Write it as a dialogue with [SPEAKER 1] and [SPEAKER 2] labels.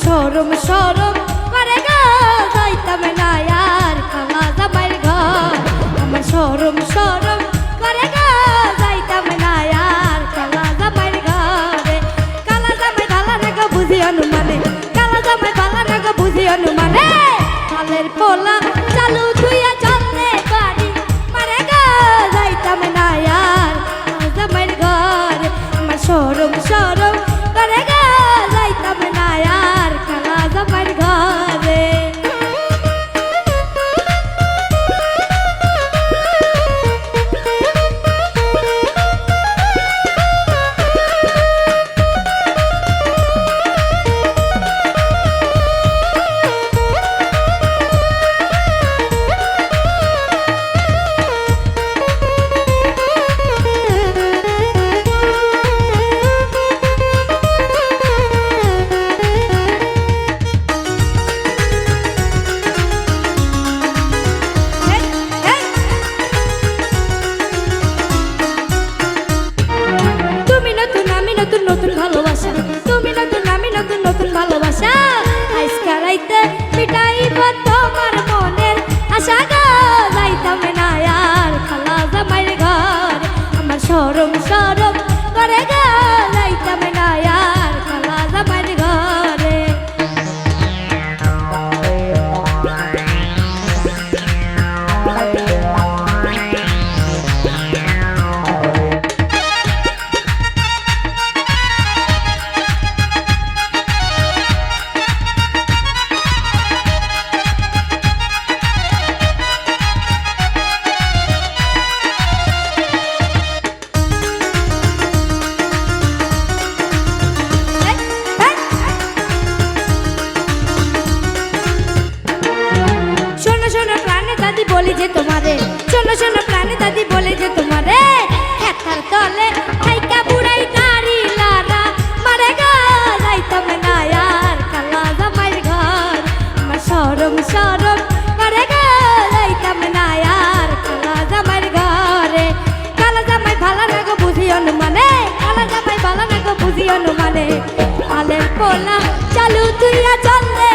[SPEAKER 1] শরম শরম করে গো যাইতাম না আর কালা জামাইর ঘর। আমার শরম শরম করে গো যাইতাম না আর কালা জামাইর ঘরে। কালা জামাই ভালা না গো বুঝি অনুমানে, কালা জামাই ভালা না গো বুঝি অনুমানে। কালের পোলা চালু থুইয়া চলতে পারি মারে গো যাইতাম না আর কালা জামাইর ঘরে। আমার শরম শরম করে গো যাইতাম না আর কালা জামাইর ঘরে। নতুন নতুন ভালোবাসা, তুমি নতুন আমি নতুন নতুন ভালোবাসা। আজকে রাইতে মিটাইব তোমার মনের আশা গো যাইতাম না আর কালা জামাইর ঘর। আমার শরম শরম করে গো যাইতাম না আর কালা জামাইর ঘরে। বলি যে তোমারে শোনো শোনো প্রাণে দাদি বলে যে তোমারে হেতার তলে থাইকা বুড়াই তারি লারা মারে গো যাইতাম না আর কালা জামাইর ঘর। আমার শরম শরম মারে গো যাইতাম না আর কালা জামাইর ঘরে। কালা জামাই ভালা না গো বুঝি অনুমানে, কালা জামাই ভালা না গো বুঝি অনুমানে। আলের পোলা চালু তুইয়া চলে